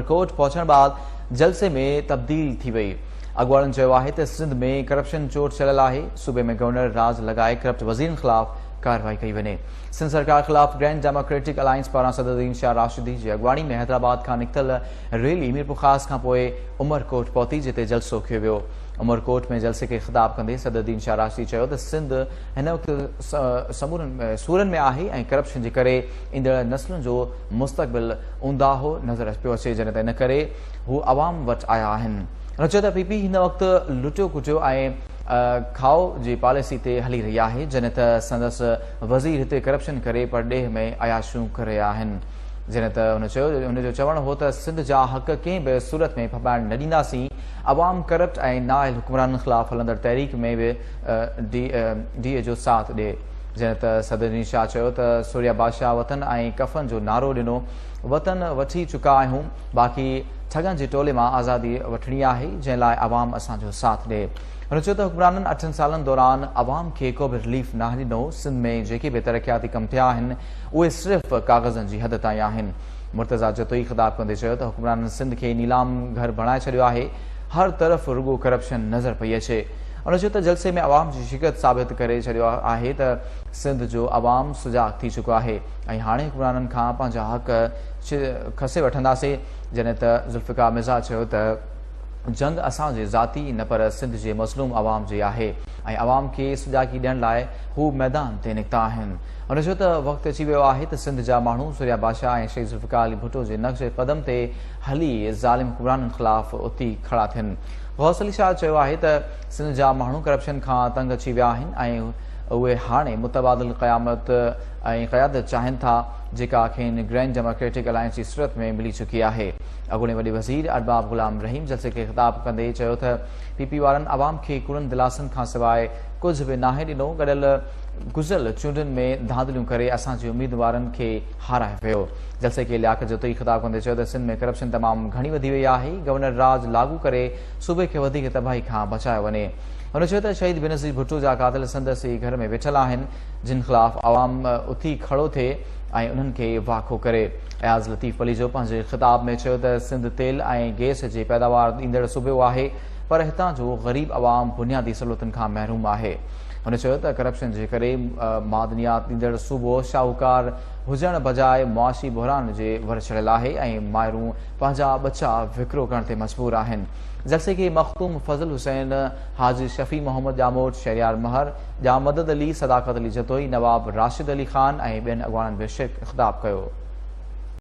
कोट पहुंचण बाद जलसे में तब्दील थी वई। अॻुवाणनि चयो आहे त सिंध में करप्शन चोट चलियल आहे। सूबे में गवर्नर राज लगाए करप्ट वज़ीरनि ख़िलाफ़ कार्रवाई कई वञे। सिंध सरकार ख़िलाफ़ ग्रैंड डेमोक्रेटिक अलायंस पारां सदरुद्दीन शाह राशिदी जी अॻुवाणी में हैदराबाद खां निकितल रैली मीरपुर ख़ास खां पोइ उमरकोट पहुती, जिते जलसो कयो वियो। उमरकोट में जलसे खे ख़िताब कंदे सदरुद्दीन शाह राशिदी चयो त सिंध हिन वक़्तु सूरनि में आहे ऐं करप्शन जे करे ईंदड़ नस्लुनि जो मुस्तक़बिल ऊंदाहो नज़र पियो अचे, जॾहिं त इन करे हू अवाम वटि आया आहिनि। हुन चयो त पीपी हिन वक़्तु लुटियो कुटियो ऐं खाओ जी पॉलिसी ते हली रही आहे, जॾहिं त संदसि वज़ीर हिते करप्शन करे परॾेह में अयाशूं करे रहिया आहिनि। जॾहिं त हुनजो चवणु हो त सिंध जा हक़ कंहिं बि सूरत में फॿाइण न ॾींदासीं। अवाम करप्ट ऐं नाअहिल हुक्मराननि ख़िलाफ़ हलंदड़ तहरीक में बि डीए जो साथ ॾिए। जॾहिं त सदरुद्दीन शाह चयो त सूर्या बादशाह वतन ऐं कफ़न जो नारो ॾिनो। वतन वठी चुका आहियूं, बाक़ी ठगनि जे टोले मां आज़ादी वठणी आहे, जंहिं लाइ अवाम असांजो साथ ॾिए। हुन चयो त हुक्मराननि 8 सालनि दौरान अवाम खे को बि रिलीफ न ॾिनो। सिंध में जेके बि तरक़ियाती कम थिया आहिनि उहे सिर्फ़ काग़ज़नि जी हद ताईं आहिनि। मुर्तज़ा जतोई ख़िताब कंदे चयो त हुक्मराननि सिंध खे नीलाम घर बणाए छॾियो आहे। हर तरफ़ रुगो करप्शन नज़र पई अचे। हुन चयो त जलसे में अवाम जी शिकत साबित करे छॾियो आहे त सिंध जो अवाम सुजाग थी चुको आहे ऐं हाणे हुक्मराननि खां पंहिंजा हक़ खसे वठंदासीं। जॾहिं त ज़ुल्फ़िकार मिर्ज़ा चयो त जंग असांजे ज़ाती न पर सिंध जे मज़लूम अवाम जी आहे ऐं अवाम खे सुजागी ॾियण लाइ हू मैदान ते निकिता आहिनि। हुन चयो त वक़्तु अची वियो आहे त सिंध जा माण्हू सूर्या बादशाह ऐं शहीद ज़ुल्फ़िकार अली भुट्टो जे नक्श क़दम ते हली ज़ालिम हुक्मराननि ख़िलाफ़ उथी खड़ा थियनि। गौस अली शाह चयो आहे त सिंध जा माण्हू करप्शन खां तंग अची विया आहिनि ऐं उहे हाणे मुतबादिल क़यामत ऐं क़यादत चाहिनि था, जेका खेनि ग्रैंड डेमोक्रेटिक अलायंस जी सूरत में मिली चुकी आहे। अॻूणे वॾे वज़ीर अरबाब ग़ुलाम रहीम जलसे खे ख़िताब कंदे चयो त पीपी वारनि अवाम खे कूड़नि दिलासनि खां सवाइ कुझु बि नाहे ॾिनो। गुज़िरियल चूंडुनि में धांधलियूं करे असांजे उम्मीदवारनि खे हाराए वियो। जलसे खे लियाकत जतोई ख़िताब कंदे चयो त सिंध में करप्शन तमामु घणी वधी वई आहे। गवर्नर राज लागू करे सूबे खे वधीक तबाही खां बचायो वञे। हुन चयो त शहीद बेनज़ीर भुट्टो जा क़ातिल संदसि घर में वेठल आहिनि, जिन ख़िलाफ़ अवाम उथी खड़ो थिए ऐं उन्हनि खे वाखो करे। अयाज़ लतीफ़ अली जो पंहिंजे ख़िताब में चयो त सिंध तेल ऐं गैस जी पैदावार ईंदड़ सूबो आहे, पर हितां जो ग़रीब अवाम बुनियादी सहूलियतुनि खां महरूम आहे। हुन चयो त करप्शन जे करे मादनियात ॾींदड़ सूबो शाहूकार हुजण बजाए मुआशी बहरान जे वर चढ़ियल आहे ऐं माइरूं पंहिंजा बचा विकिरो करण ते मजबूर आहिनि। जलसे खे मखतूम फज़ल हुसैन, हाजी शफ़ी मोहम्मद जामोट, शहरियार महर, जा मदद अली, सदाकत अली जतोई, नवाब राशिद अली ख़ान ऐं ॿियनि अॻुवाणनि बि ख़िताब कयो।